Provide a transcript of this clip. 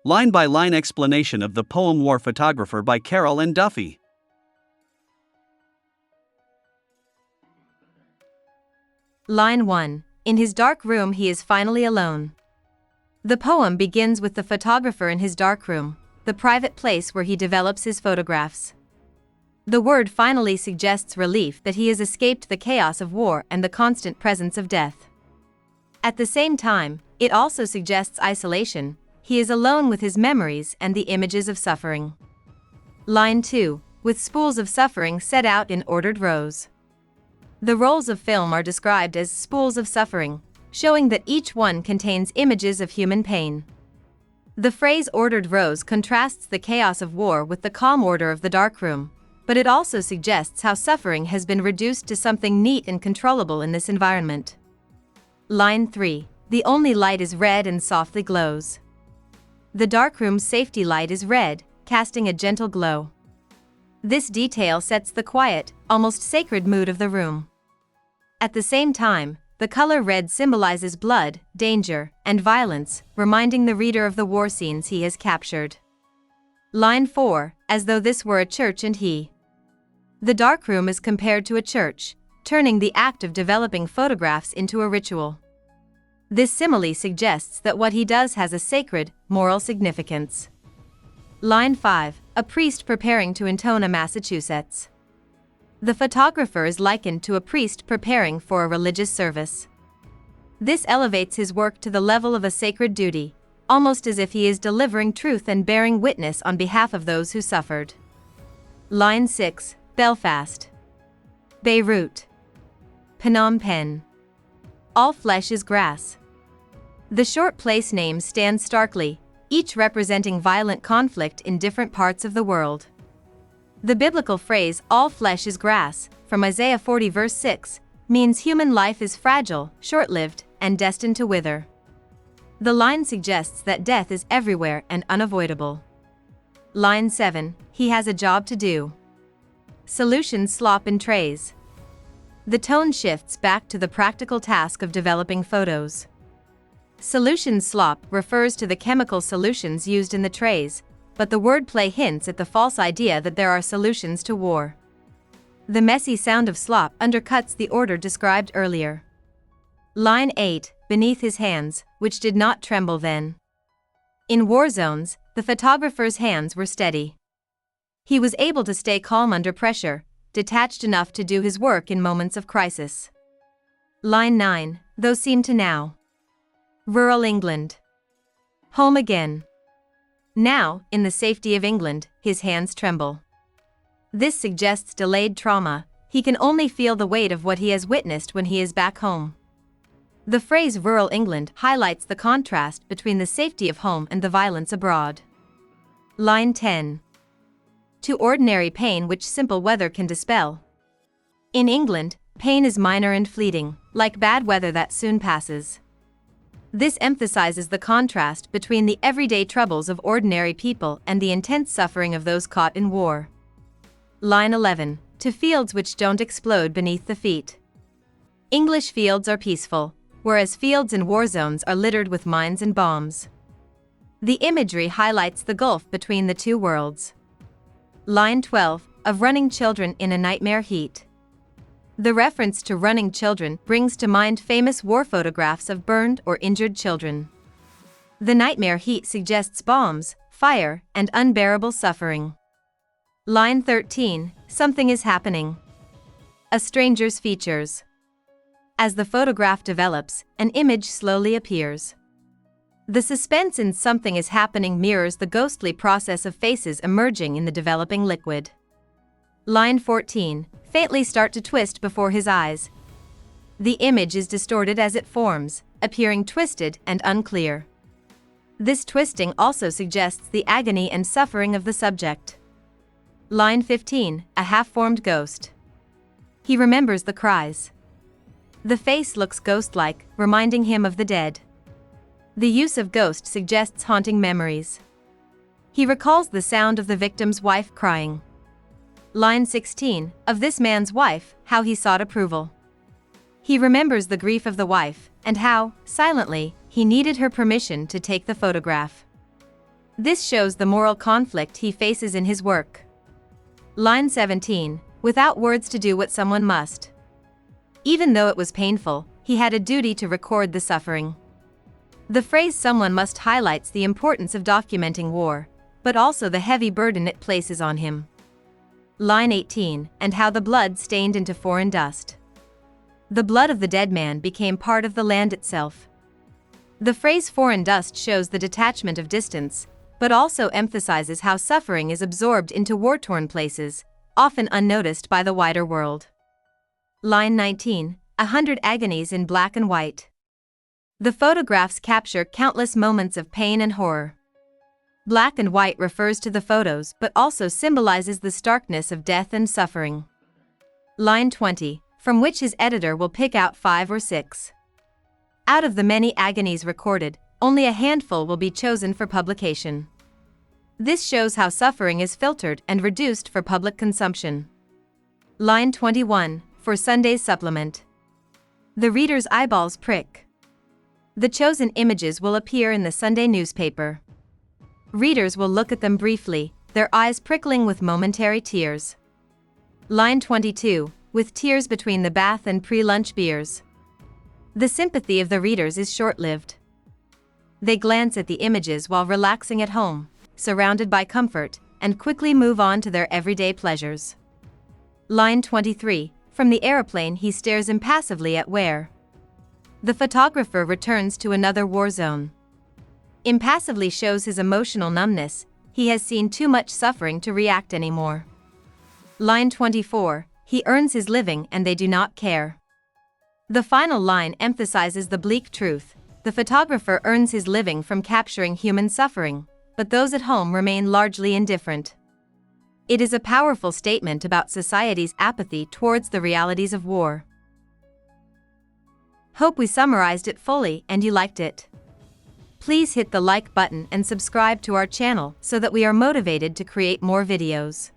Line-by-line explanation of the poem War Photographer by Carol Ann Duffy. Line 1. In his dark room he is finally alone. The poem begins with the photographer in his dark room, the private place where he develops his photographs. The word finally suggests relief that he has escaped the chaos of war and the constant presence of death. At the same time, it also suggests isolation. He is alone with his memories and the images of suffering. Line 2. With spools of suffering set out in ordered rows. The rolls of film are described as spools of suffering, showing that each one contains images of human pain. The phrase ordered rows contrasts the chaos of war with the calm order of the darkroom, but it also suggests how suffering has been reduced to something neat and controllable in this environment. Line 3. The only light is red and softly glows. The darkroom's safety light is red, casting a gentle glow. This detail sets the quiet, almost sacred mood of the room. At the same time, the color red symbolizes blood, danger, and violence, reminding the reader of the war scenes he has captured. Line 4. As though this were a church and he. The darkroom is compared to a church, turning the act of developing photographs into a ritual. This simile suggests that what he does has a sacred, moral significance. Line 5. A priest preparing to intone a Massachusetts. The photographer is likened to a priest preparing for a religious service. This elevates his work to the level of a sacred duty, almost as if he is delivering truth and bearing witness on behalf of those who suffered. Line 6. Belfast. Beirut. Phnom Penh. All flesh is grass. The short place names stand starkly, each representing violent conflict in different parts of the world. The biblical phrase, all flesh is grass, from Isaiah 40 verse 6, means human life is fragile, short-lived, and destined to wither. The line suggests that death is everywhere and unavoidable. Line 7. He has a job to do. Solutions slop in trays. The tone shifts back to the practical task of developing photos. Solution slop refers to the chemical solutions used in the trays, but the wordplay hints at the false idea that there are solutions to war. The messy sound of slop undercuts the order described earlier. Line 8. Beneath his hands, which did not tremble then. In war zones, the photographer's hands were steady. He was able to stay calm under pressure, detached enough to do his work in moments of crisis. Line 9. Though seem to now. Rural England. Home again. Now, in the safety of England, his hands tremble. This suggests delayed trauma. He can only feel the weight of what he has witnessed when he is back home. The phrase rural England highlights the contrast between the safety of home and the violence abroad. Line 10. To ordinary pain which simple weather can dispel. In England, pain is minor and fleeting, like bad weather that soon passes. This emphasizes the contrast between the everyday troubles of ordinary people and the intense suffering of those caught in war. Line 11. To fields which don't explode beneath the feet. English fields are peaceful, whereas fields in war zones are littered with mines and bombs. The imagery highlights the gulf between the two worlds. Line 12. Of running children in a nightmare heat. The reference to running children brings to mind famous war photographs of burned or injured children. The nightmare heat suggests bombs, fire, and unbearable suffering. Line 13. Something is happening. A stranger's features. As the photograph develops, an image slowly appears. The suspense in something is happening mirrors the ghostly process of faces emerging in the developing liquid. Line 14. Faintly start to twist before his eyes. The image is distorted as it forms, appearing twisted and unclear. This twisting also suggests the agony and suffering of the subject. Line 15. A half-formed ghost. He remembers the cries. The face looks ghost-like, reminding him of the dead. The use of ghost suggests haunting memories. He recalls the sound of the victim's wife crying. Line 16. Of this man's wife, how he sought approval. He remembers the grief of the wife, and how, silently, he needed her permission to take the photograph. This shows the moral conflict he faces in his work. Line 17. Without words to do what someone must. Even though it was painful, he had a duty to record the suffering. The phrase "someone must" highlights the importance of documenting war, but also the heavy burden it places on him. Line 18. And how the blood stained into foreign dust. The blood of the dead man became part of the land itself. The phrase "foreign dust" shows the detachment of distance, but also emphasizes how suffering is absorbed into war-torn places, often unnoticed by the wider world. Line 19. 100 agonies in black and white. The photographs capture countless moments of pain and horror. Black and white refers to the photos but also symbolizes the starkness of death and suffering. Line 20. From which his editor will pick out 5 or 6. Out of the many agonies recorded, only a handful will be chosen for publication. This shows how suffering is filtered and reduced for public consumption. Line 21. For Sunday's supplement. The reader's eyeballs prick. The chosen images will appear in the Sunday newspaper. Readers will look at them briefly, their eyes prickling with momentary tears. Line 22. With tears between the bath and pre-lunch beers. The sympathy of the readers is short-lived. They glance at the images while relaxing at home, surrounded by comfort, and quickly move on to their everyday pleasures. Line 23. From the aeroplane he stares impassively at where. The photographer returns to another war zone. Impassively shows his emotional numbness, he has seen too much suffering to react anymore. Line 24. He earns his living and they do not care. The final line emphasizes the bleak truth. The photographer earns his living from capturing human suffering, but those at home remain largely indifferent. It is a powerful statement about society's apathy towards the realities of war. Hope we summarized it fully and you liked it. Please hit the like button and subscribe to our channel so that we are motivated to create more videos.